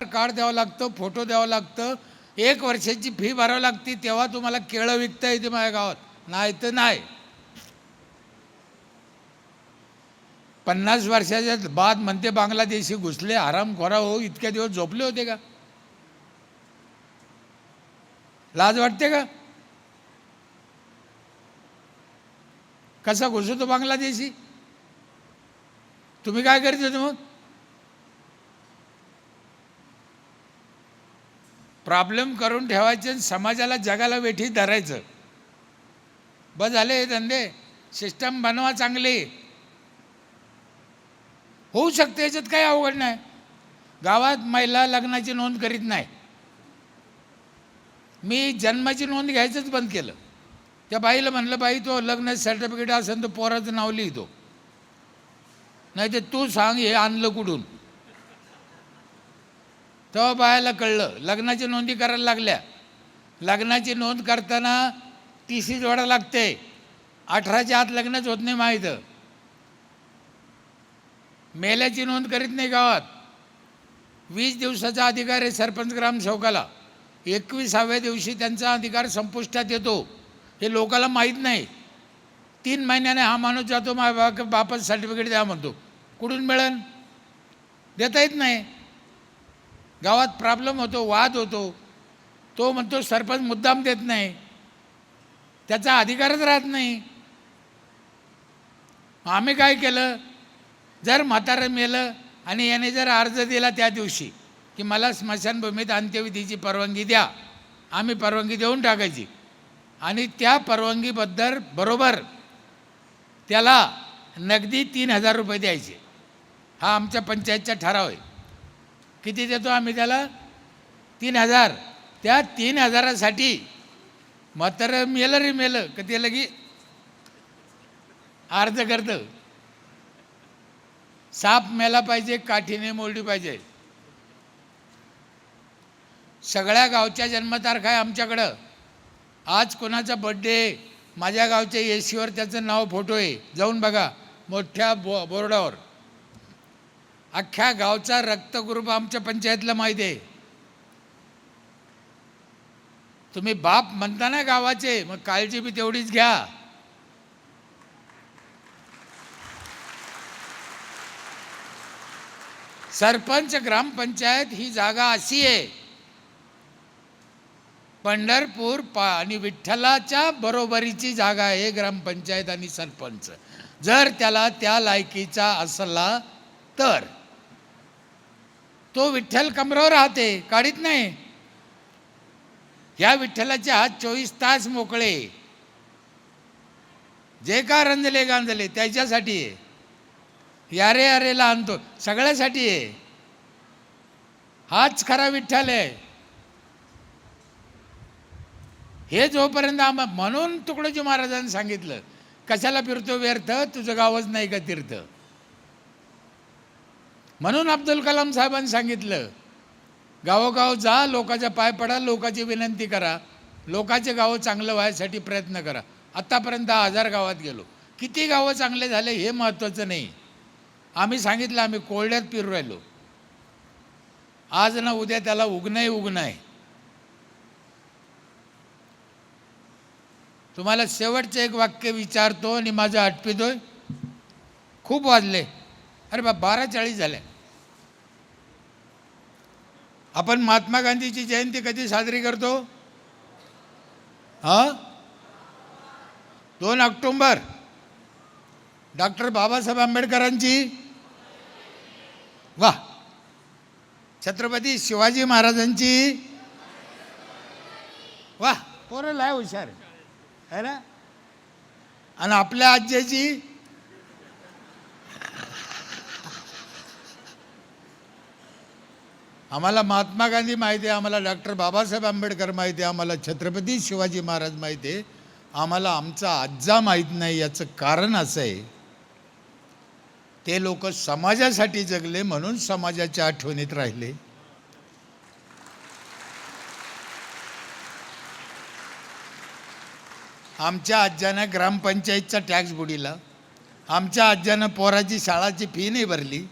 Card द्यावं लागतं, photo द्यावं लागतं, 1 वर्षाची फी भरावी लागते, तेव्हा तुम्हाला केळं विकता येते माझ्या गावात, नाही तर नाही. 50 वर्षाच्या बाद म्हणते बांगलादेशी घुसले, हरामखोरा हो. इतक्या दिवस झोपले होते का? लाज वाटते का? कसा घुसतो बांगलादेशी? तुम्ही काय करत होते मग? प्रॉब्लेम करून ठेवायचे, समाजाला जगाला वेठी धरायचं. बस झाले हे धंदे. सिस्टम बनवा चांगली, होऊ शकते, याच्यात काही अवघड नाही. गावात महिला लग्नाची नोंद करीत नाही. मी जन्माची नोंद घ्यायचंच बंद केलं. त्या बाईला म्हणलं, बाई तो लग्न सर्टिफिकेट असेल तर पोराचं नाव लिहितो, नाही तर तू सांग हे आणलं कुठून. तेव्हा बायाला कळलं. लग्नाची नोंदी करायला लागल्या. लग्नाची नोंद करताना TC जोडा लागते. 18च्या आत लग्नच होत नाही माहीत. मेल्याची नोंद करीत नाही गावात. 20 दिवसाचा अधिकार आहे सरपंच ग्रामसेवकाला. 21व्या दिवशी त्यांचा अधिकार संपुष्टात येतो. हे लोकाला माहीत नाही. 3 महिन्याने हा माणूस जातो, माझ्या बापाचं सर्टिफिकेट द्या म्हणतो. कुठून मिळेल? देता येत नाही. गावात प्रॉब्लेम होतो, वाद होतो. तो म्हणतो सरपंच मुद्दाम देत नाही, त्याचा अधिकारच राहत नाही. आम्ही काय केलं, जर म्हातारं मेलं आणि याने जर अर्ज दिला त्या दिवशी की मला स्मशानभूमीत अंत्यविधीची परवानगी द्या, आम्ही परवानगी देऊन टाकायची. आणि त्या परवानगीबद्दल बरोबर त्याला नगदी 3000 रुपये द्यायचे. हा आमच्या पंचायतचा ठराव आहे. किती देतो आम्ही त्याला? 3000. त्या 3000साठी म्हातारं मेलं रे मेलं का ते लगी अर्ज करतं. साप मेला पाहिजे, काठीने मोडली पाहिजे. सगळ्या गावच्या जन्मतारखा आहे आमच्याकडं. आज कोणाचा बड्डे, माझ्या गावच्या एसीवर त्याचं नाव, फोटो आहे, जाऊन बघा मोठ्या बोर्डावर. अख्ख्या गावचा रक्तग्रुप आमच्या पंचायतला माहिती आहे. तुम्ही बाप म्हणता ना गावाचे, मग काळजी बी तेवढीच घ्या. सरपंच ग्रामपंचायत ही जागा अशी आहे, पंढरपूर आणि विठ्ठलाच्या बरोबरीची जागा आहे ग्रामपंचायत आणि सरपंच. जर त्याला त्या लायकीचा असला तर तो विठ्ठल कमरावर राहते, काढीत नाही. ह्या विठ्ठलाचे हात 24 तास मोकळे. जे का रंजले गांजले त्याच्यासाठी आहे. यारे यारेला आणतो, सगळ्यासाठी आहे. हाच खरा विठ्ठल आहे. हे जोपर्यंत म्हणून तुकडोजी महाराजांनी सांगितलं, कशाला फिरतो व्यर्थ, तुझं गावच नाही का तीर्थ. म्हणून अब्दुल कलाम साहेबांनी सांगितलं, गावोगाव जा, लोकांच्या पाय पडा, लोकांची विनंती करा, लोकांचे गावं चांगलं व्हायसाठी प्रयत्न करा. आत्तापर्यंत 1000 गावात गेलो. किती गावं चांगले झाले हे महत्त्वाचं नाही. आम्ही सांगितलं, आम्ही कोरड्यात फिरू राहिलो. आज ना उद्या त्याला उगणंही उगणं आहे. तुम्हाला शेवटचं एक वाक्य विचारतो आणि माझं आटपितोय. खूप वाजले. अरे बा 12:40 झाले. आपण महात्मा गांधीची जयंती कधी साजरी करतो? 2 ऑक्टोबर. डॉक्टर बाबासाहेब आंबेडकरांची, वाह. छत्रपती शिवाजी महाराजांची, वाह. पोरं लय हुशार आहे ना. आणि आपल्या आज्याची, आम्हाला महात्मा गांधी माहिती आहे, आम्हाला डॉक्टर बाबासाहेब आंबेडकर माहिती आहे, आम्हाला छत्रपती शिवाजी महाराज माहिती आहे, आम्हाला आमचा आज्जा माहीत नाही. याचं कारण असं आहे, ते लोक समाजासाठी जगले म्हणून समाजाच्या आठवणीत राहिले. आमच्या आज्यानं ग्रामपंचायतचा टॅक्स बुडीला. आमच्या आज्यानं पोराची शाळाची फी नाही भरली.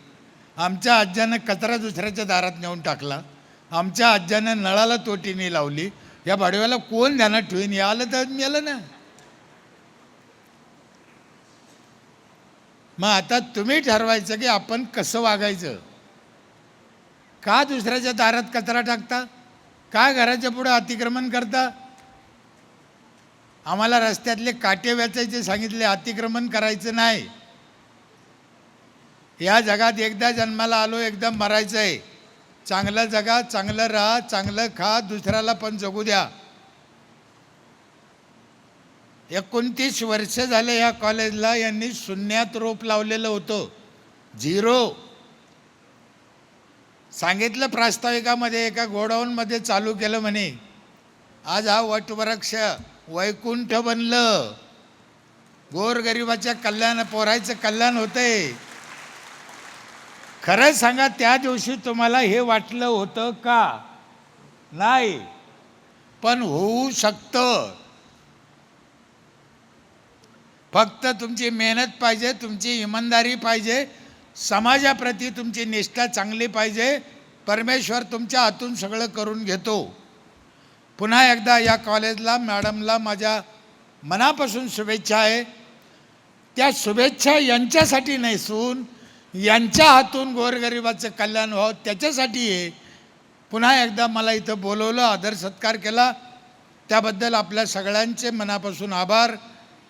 आमच्या आज्यानं कचरा दुसऱ्याच्या दारात नेऊन टाकला. आमच्या आज्यानं नळाला तोटीने लावली, या भाडव्याला कोण ध्यानात ठेवीन, या आलं तर मेलं ना. मग आता तुम्ही ठरवायचं की आपण कसं वागायचं. का दुसऱ्याच्या दारात कचरा टाकता, का घराच्या पुढे अतिक्रमण करता. आम्हाला रस्त्यातले काटे वेचायचे सांगितले, अतिक्रमण करायचं नाही. या जगात एकदा जन्माला आलो, एकदा मरायचं आहे. चांगलं जगा, चांगलं राहा, चांगलं खा, दुसऱ्याला पण जगू द्या. 29 वर्ष झाले या कॉलेजला यांनी शून्यात रोप लावलेलं होतं, झिरो. सांगितलं प्रास्ताविकामध्ये, एका गोडाऊनमध्ये चालू केलं म्हणे. आज हा वटवृक्ष वैकुंठ बनलं. गोरगरिबाच्या कल्याण, पोरायचं कल्याण होतंय. खरं सांगा, त्या दिवशी तुम्हाला हे वाटलं होतं का? नाही, पण होऊ शकतं. फक्त तुमची मेहनत पाहिजे, तुमची इमानदारी पाहिजे, समाजाप्रती तुमची निष्ठा चांगली पाहिजे. परमेश्वर तुमच्या हातून सगळं करून घेतो. पुन्हा एकदा या कॉलेजला, मॅडमला माझ्या मनापासून शुभेच्छा आहे. त्या शुभेच्छा यांच्यासाठी नसून यांच्या हातून गोरगरिबाचं कल्याण व्हावं त्याच्यासाठी आहे. पुन्हा एकदा मला इथं बोलवलं, आदर सत्कार केला, त्याबद्दल आपल्या सगळ्यांचे मनापासून आभार.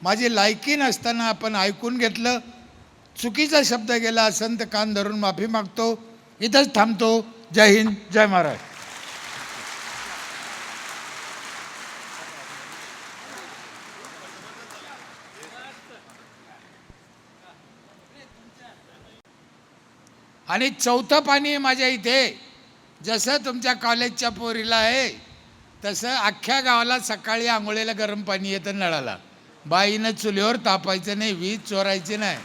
माझी लायकी नसताना आपण ऐकून घेतलं. चुकीचा शब्द गेला असेल तर कान धरून माफी मागतो. इथंच थांबतो. जय हिंद, जय महाराष्ट्र. आणि चौथं पाणी माझ्या इथे, जसं तुमच्या कॉलेजच्या पोरीला आहे तसं अख्ख्या गावाला सकाळी आंघोळीला गरम पाणी येतं नळाला. बाईनं चुलीवर तापायचं नाही, वीज चोरायची नाही.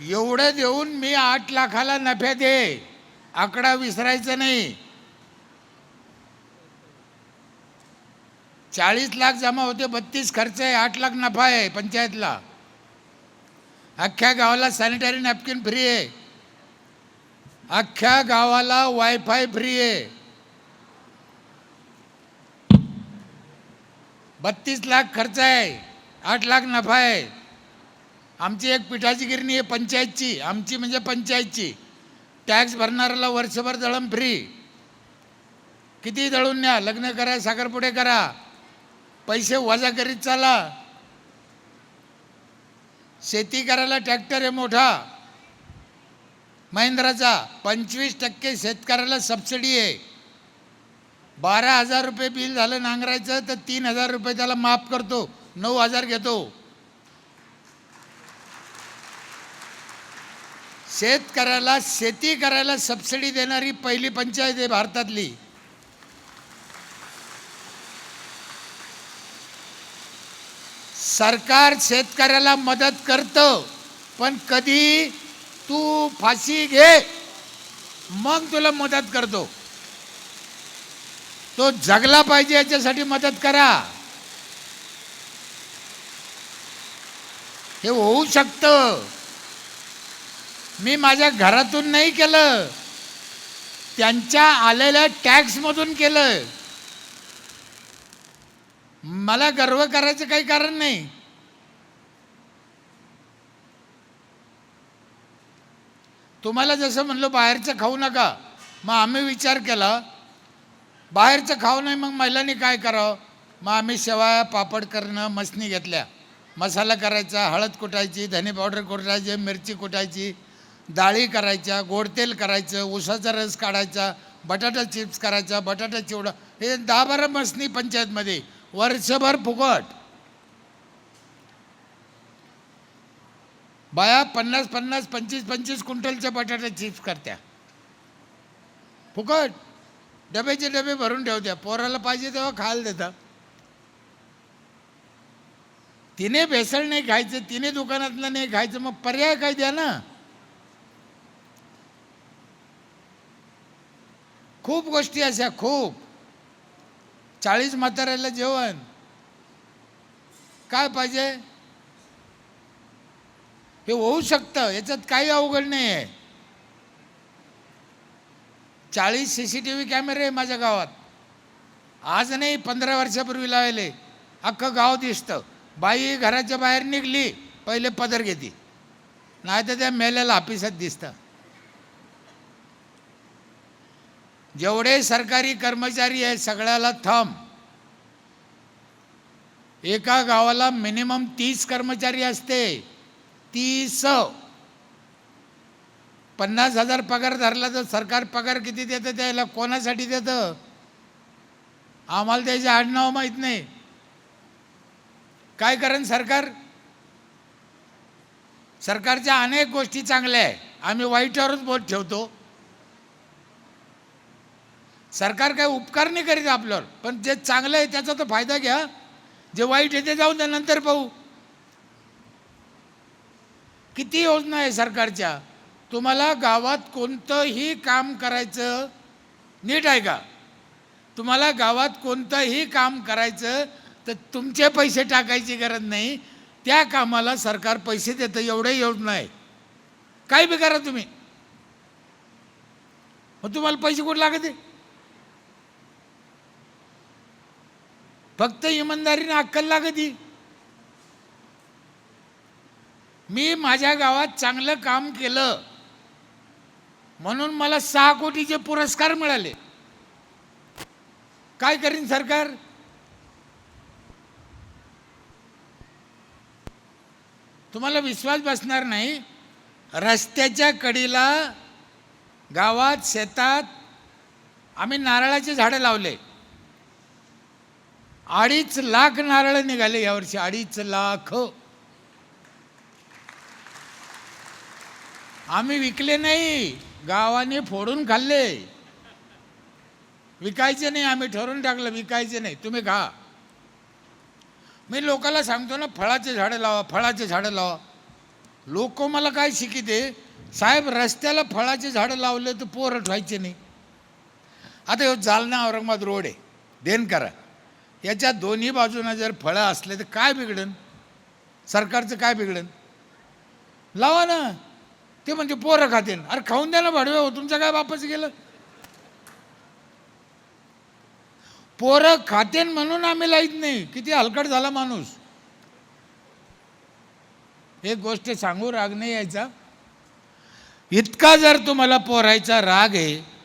एवढं देऊन मी 8 लाखाला नफ्यात आहे, आकडा विसरायचा नाही. 40 लाख जमा होते, 32 खर्च आहे, 8 लाख नफा आहे पंचायतला. अख्ख्या गावाला सॅनिटरी नॅपकिन फ्री आहे, अख्ख्या गावाला वायफाय फ्री आहे. 32 लाख खर्च आहे, 8 लाख नफा आहे. आमची एक पिठाची गिरणी आहे पंचायतची, आमची म्हणजे पंचायतची. टॅक्स भरणाऱ्याला वर्षभर दळण फ्री. किती दळून न्या, लग्न करा, साखरपुडे करा, पैसे वजा करीत चाला. शेती करायला ट्रॅक्टर आहे मोठा महिंद्राचा, 25% शेतकऱ्याला सबसिडी आहे. 12,000 रुपये बिल झालं नांगरायचं तर 3,000 रुपये त्याला माफ करतो, 9,000 घेतो. शेतकऱ्याला शेती करायला सबसिडी देणारी पहिली पंचायत आहे भारतातली. सरकार शेतकऱ्याला मदत करतं, पण कधी तू फाशी घे मग तुला मदत करतो. तो जगला पाहिजे याच्यासाठी मदत करा. हे होऊ शकतं. मी माझ्या घरातून नाही केलं, त्यांच्या आलेल्या टॅक्समधून केलं. मला गर्व करायचं काही कारण नाही. तुम्हाला जसं म्हणलं बाहेरचं खाऊ नका, मग आम्ही विचार केला बाहेरचं खाऊ नाही, मग महिलांनी काय करावं. मग आम्ही शेवाया पापड करणं मसनी घेतल्या. मसाला करायचा, हळद कुटायची, धने पावडर कुटायची, मिरची कुटायची, डाळी करायच्या, गोड तेल करायचं, ऊसाचा रस काढायचा, बटाटा चिप्स करायचा, बटाटा चिवडा, हे 10-12 मसनी पंचायतमध्ये वर्षभर फुकट. बाया 50-50, 25-25 क्विंटलच्या बटाटा चिप्स करत्या फुकट. डब्याचे डबे भरून ठेवत्या, पोराला पाहिजे तेव्हा खायला देता. तिने भेसळ नाही खायचं, तिने दुकानातलं नाही खायचं, मग पर्याय काय द्या ना. खूप गोष्टी अशा, खूप. 40 म्हाताऱ्याला जेवण काय पाहिजे. हे होऊ शकतं, याच्यात काही अवघड नाही आहे. 40 CCTV कॅमेरे आहे माझ्या गावात. आज नाही, 15 वर्षापूर्वी लावले. अख्खं गाव दिसतं. बाई घराच्या बाहेर निघली पहिले पदर घेते, नाही तर त्या मेल्याला ऑफिसात दिसतं. जेवढे सरकारी कर्मचारी आहेत सगळ्याला थंब. एका गावाला मिनिमम 30 कर्मचारी असते. 30. 50,000 पगार धरला तर सरकार पगार किती देतं त्याला, कोणासाठी देतं? आम्हाला त्याचे आडनाव माहीत नाही. काय करेन सरकार? सरकारच्या अनेक गोष्टी चांगल्या आहे, आम्ही वाईटावरच बोट ठेवतो. सरकार काय उपकार नाही करीत आपल्यावर, पण जे चांगलं आहे त्याचा तर फायदा घ्या. जे वाईट आहे ते जाऊन द्या, नंतर पाहू. किती योजना आहे सरकारच्या. तुम्हाला गावात कोणतंही काम करायचं, नीट आहे का? तुम्हाला गावात कोणतंही काम करायचं तर तुमचे पैसे टाकायची गरज नाही, त्या कामाला सरकार पैसे देतं. एवढे योजना आहे. काय बी करा तुम्ही, मग तुम्हाला पैसे कुठे लागते? फक्त इमानदारीने अक्कल लागती. मी माझ्या गावात चांगलं काम केलं म्हणून मला 6 कोटीचे पुरस्कार मिळाले. काय करीन सरकार? तुम्हाला विश्वास बसणार नाही. रस्त्याच्या कडेला गावात शेतात आम्ही नारळाचे झाडं लावले. 2.5 लाख नारळ निघाले यावर्षी. 2.5 लाख. आम्ही विकले नाही, गावाने फोडून खाल्ले. विकायचे नाही, आम्ही ठरवून टाकलं विकायचे नाही, तुम्ही खा. मी लोकांना सांगतो ना, फळाचे झाडं लावा, फळाचे झाडं लावा. लोक मला काय शिकिते, साहेब रस्त्याला फळाचे झाडं लावले तर पोरं ठेवायचे नाही. आता हे जालना औरंगाबाद रोड आहे, देन करा, याच्या दोन्ही बाजूनं जर फळं असले तर काय बिघडन? सरकारचं काय बिघडन? लावा ना. ते म्हणजे पोरं खातेन. अरे खाऊन द्या ना भाडवे हो, तुमचं काय वापस गेलं? पोरं खातेन म्हणून आम्ही लाईत नाही. किती हलकट झाला माणूस. एक गोष्ट सांगू, राग नाही यायचा. इतका जर तुम्हाला पोरायचा राग आहे,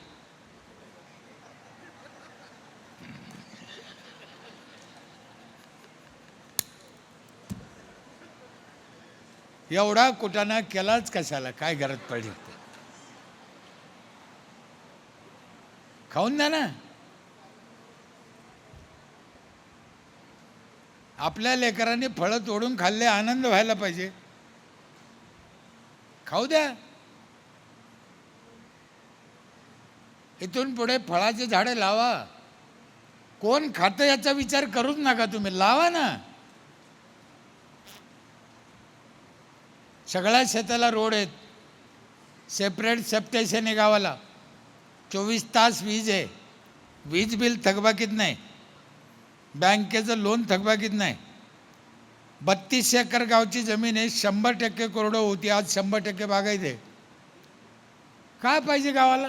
एवढा कुटाणा केलाच कशाला? काय गरज पडली? खाऊन द्या ना. आपल्या लेकरांनी फळं तोडून खाल्ले, आनंद व्हायला पाहिजे. खाऊ द्या. इथून पुढे फळाचे झाडं लावा. कोण खातं याचा विचार करूच नका तुम्ही, लावा ना. सगळ्या शेताला रोड आहेत, सेपरेट सबस्टेशन आहे गावाला. 24 तास वीज आहे. वीज बिल थकबाकीत नाही, बँकेचं लोन थकबाकीत नाही. 32 एकर गावची जमीन आहे. 100% कोरडं होती, आज 100% बागायत आहे. काय पाहिजे गावाला?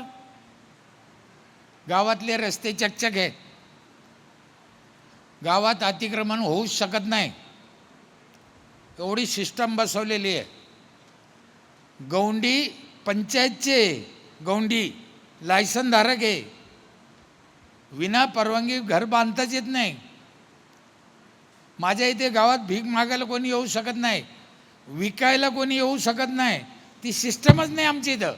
गावातले रस्ते चकचक आहे. गावात अतिक्रमण होऊच शकत नाही, एवढी सिस्टम बसवलेली आहे. गौंडी पंचायतचे, गौंडी लायसनधारक आहे. विना परवानगी घर बांधताच येत नाही. माझ्या इथे गावात भीक मागायला कोणी येऊ शकत नाही, विकायला कोणी येऊ शकत नाही. ती सिस्टमच नाही आमच्या इथं.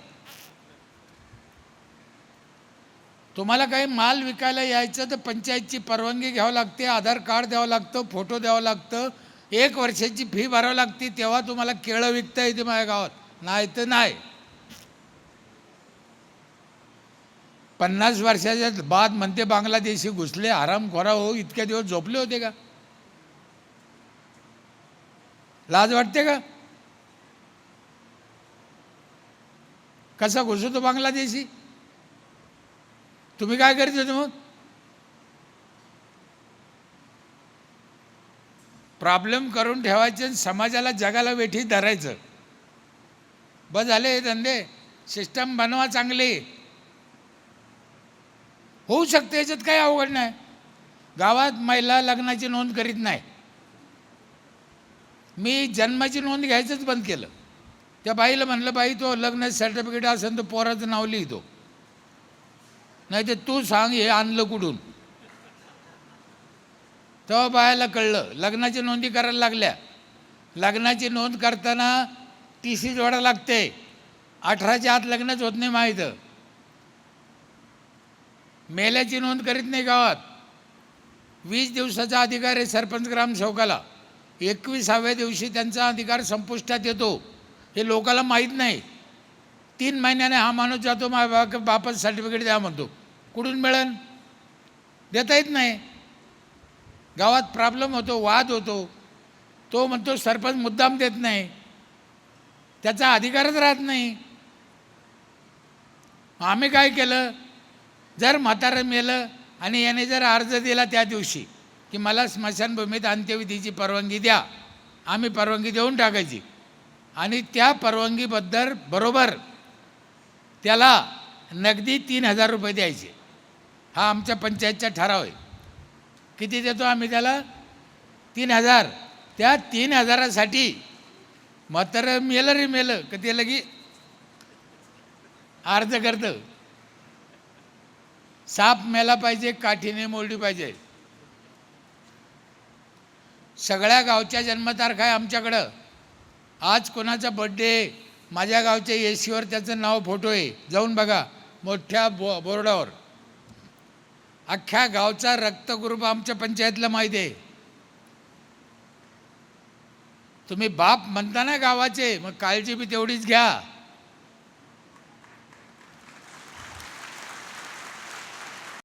तुम्हाला काही माल विकायला यायचं तर पंचायतची परवानगी घ्यावं लागते, आधार कार्ड द्यावं लागतं, फोटो द्यावं लागतं, 1 वर्षाची फी भरावी लागते, तेव्हा तुम्हाला केळं विकता येते माझ्या गावात, नाही तर नाही. 50 वर्षाच्या बाद म्हणते बांगलादेशी घुसले, हरामखोरा हो. इतक्या दिवस झोपले होते का? लाज वाटते का? कसा घुसतो बांगलादेशी? तुम्ही काय करत होते मग? प्रॉब्लेम करून ठेवायचे, समाजाला जगाला वेठी धरायचं. बस झाले हे धंदे. सिस्टम बनवा चांगली, होऊ शकते, याच्यात काही अवघड नाही. गावात महिला लग्नाची नोंद करीत नाही. मी जन्माची नोंद घ्यायचंच बंद केलं. त्या बाईला म्हणलं, बाई तो लग्न सर्टिफिकेट असेल तर पोराचं नाव लिहितो, नाही तर तू सांग हे आणलं कुठून. तेव्हा बायाला कळलं. लग्नाची नोंदी करायला लागल्या. लग्नाची नोंद करताना TC जोडा लागते. 18च्या आत लग्नच होत नाही माहीत. मेल्याची नोंद करीत नाही गावात. 20 दिवसाचा अधिकार आहे सरपंच ग्रामसेवकाला. 21व्या दिवशी त्यांचा अधिकार संपुष्टात येतो. हे लोकाला माहीत नाही. 3 महिन्याने हा माणूस जातो, माझ्या बापाचं सर्टिफिकेट द्या म्हणतो. कुठून मिळेल? देता येत नाही. गावात प्रॉब्लेम होतो, वाद होतो. तो म्हणतो सरपंच मुद्दाम देत नाही, त्याचा अधिकारच राहत नाही. आम्ही काय केलं, जर म्हातारं मेलं आणि याने जर अर्ज दिला त्या दिवशी की मला स्मशानभूमीत अंत्यविधीची परवानगी द्या, आम्ही परवानगी देऊन टाकायची. आणि त्या परवानगीबद्दल बरोबर त्याला नगदी 3,000 रुपये द्यायचे. हा आमच्या पंचायतचा ठराव आहे. किती देतो आम्ही त्याला? 3,000. त्या 3,000साठी म्हातारं मेलं रे मेलं का ते लगी अर्ज करतं. साप मेला पाहिजे, काठीने मोडली पाहिजे. सगळ्या गावच्या जन्मतारखा आहे आमच्याकडं. आज कोणाचा बड्डे, माझ्या गावच्या एसीवर त्याचं नाव, फोटो आहे, जाऊन बघा मोठ्या बोर्डावर. अख्ख्या गावचा रक्तग्रुप आमच्या पंचायतला माहिती आहे. तुम्ही बाप म्हणता ना गावाचे, मग काळजी बी तेवढीच घ्या.